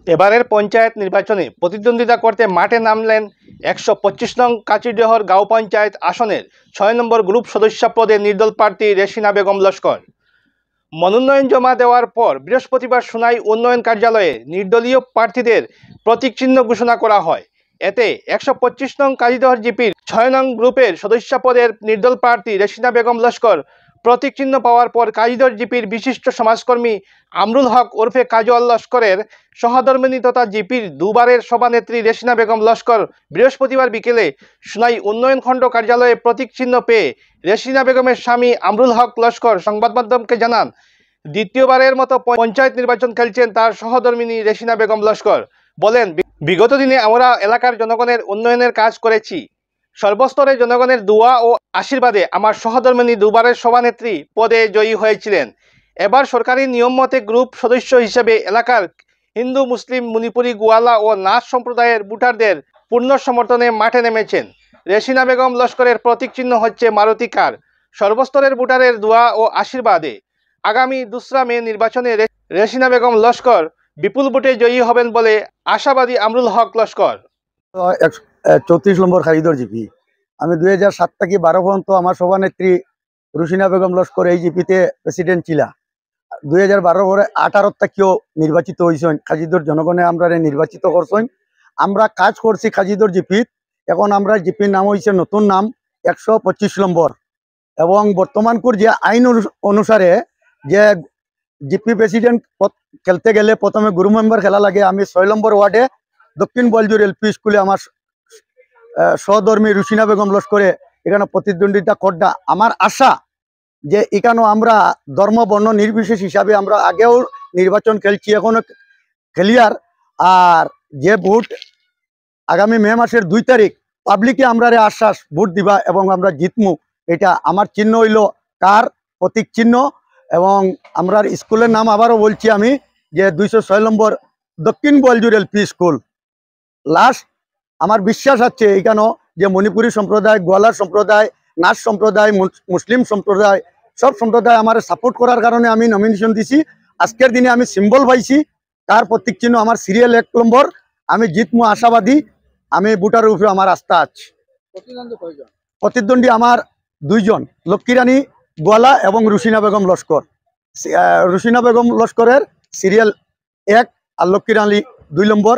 এবারের পঞ্চায়েত নির্বাচনে প্রতিদ্বন্দ্বিতা করতে মাঠে নামলেন ১২৫ নং কাচিডহর গাঁও পঞ্চায়েত আসনের ৬ নম্বর গ্রুপ সদস্য পদে নির্দল প্রার্থী রেশিনা বেগম লস্কর। মনোনয়ন জমা দেওয়ার পর বৃহস্পতিবার সোনাই উন্নয়ন কার্যালয়ে নির্দলীয় প্রার্থীদের প্রতীক চিহ্ন ঘোষণা করা হয়। এতে ১২৫ নং কাচিডহর জিপির ৬ নং গ্রুপের সদস্য পদের নির্দল প্রার্থী রেশিনা বেগম লস্কর প্রতীক চিহ্ন পাওয়ার পর কাচিডহর জিপির বিশিষ্ট সমাজকর্মী আমরুল হক ওরফে কাজল লস্করের সহধর্মিণী তথা জিপির দুবারের সভানেত্রী রেশিনা বেগম লস্কর বৃহস্পতিবার বিকেলে সোনাই উন্নয়ন খণ্ড কার্যালয়ে প্রতীক চিহ্ন পেয়ে রেশিনা বেগমের স্বামী আমরুল হক লস্কর সংবাদ মাধ্যমকে জানান, দ্বিতীয়বারের মতো পঞ্চায়েত নির্বাচন খেলছেন তার সহধর্মিণী রেশিনা বেগম লস্কর। বলেন, বিগত দিনে আমরা এলাকার জনগণের উন্নয়নের কাজ করেছি। সর্বস্তরের জনগণের দোয়া ও আশীর্বাদে আমার সহধর্মিণী দুবারের সভানেত্রী পদে জয়ী হয়েছিলেন। এবার সরকারি নিয়ম মতে গ্রুপ সদস্য হিসেবে এলাকার হিন্দু, মুসলিম, মণিপুরি, গোয়ালা ও নাথ সম্প্রদায়ের ভোটারদের পূর্ণ সমর্থনে মাঠে নেমেছেন। রেশিনা বেগম লস্করের প্রতীক চিহ্ন হচ্ছে মারুতি কার। সর্বস্তরের ভোটারের দোয়া ও আশীর্বাদে আগামী ২রা মে নির্বাচনে রেশিনা বেগম লস্কর বিপুল ভোটে জয়ী হবেন বলে আশাবাদী আমরুল হক লস্কর। ৩৪ নম্বর খারিদর জিপি। আমি ২০০৭ থেকে ১২ পর্যন্ত আমার সভানেত্রী রেশিনা বেগম লস্কর এই জিপিতে প্রেসিডেন্ট ছিলা। ২০১২ পরে ১৮ থেকেও নির্বাচিত হয়েছেন। খাজিদর জনগণে আমরা নির্বাচিত করছেন। আমরা কাজ করছি খাজিদর জিপিত। এখন আমরা জিপির নাম হয়েছে নতুন নাম ১২৫ নম্বর। এবং বর্তমানকুর যে আইন অনুসারে যে জিপি প্রেসিডেন্ট খেলতে গেলে প্রথমে গ্রুপ মেম্বার খেলা লাগে। আমি ৬ নম্বর ওয়ার্ডে দক্ষিণ বলজুর এলপি স্কুলে আমার সহধর্মী রেশিনা বেগম লস্করে এখানে প্রতিদ্বন্দ্বিতা করডা। আমার আশা যে এখানেও আমরা ধর্ম বর্ণ নির্বিশেষ হিসাবে আমরা আগেও নির্বাচন খেলছি, এখনো খেলিয়ার। আর যে ভোট আগামী মে মাসের ২ তারিখ পাবলিকে আমরা আশ্বাস ভোট দিবা এবং আমরা জিতমু। এটা আমার চিহ্ন হইল কার প্রতীক চিহ্ন। এবং আমরা স্কুলের নাম আবারও বলছি আমি যে ২০৬ নম্বর দক্ষিণ বলজুর এলপি স্কুল। লাস্ট আমার বিশ্বাস আছে এখানেও যে মণিপুরী সম্প্রদায়, গোয়ালার সম্প্রদায়, নাথ সম্প্রদায়, মুসলিম সম্প্রদায়, সব সম্প্রদায় আমার সাপোর্ট করার কারণে আমি নমিনেশন দিছি। আজকের দিনে আমি সিম্বল পাইছি, তার প্রতীক চিহ্ন আমার সিরিয়াল ১ নম্বর। আমি জিতমু আশাবাদী। আমি ভোটারের উপরে আমার আস্থা আছে। প্রতিদ্বন্দ্বী আমার ২ জন, লক্ষ্মীরানী গোয়ালা এবং রেশিনা বেগম লস্কর। রেশিনা বেগম লস্করের সিরিয়াল ১ আর লক্ষ্মীরানী ২ নম্বর।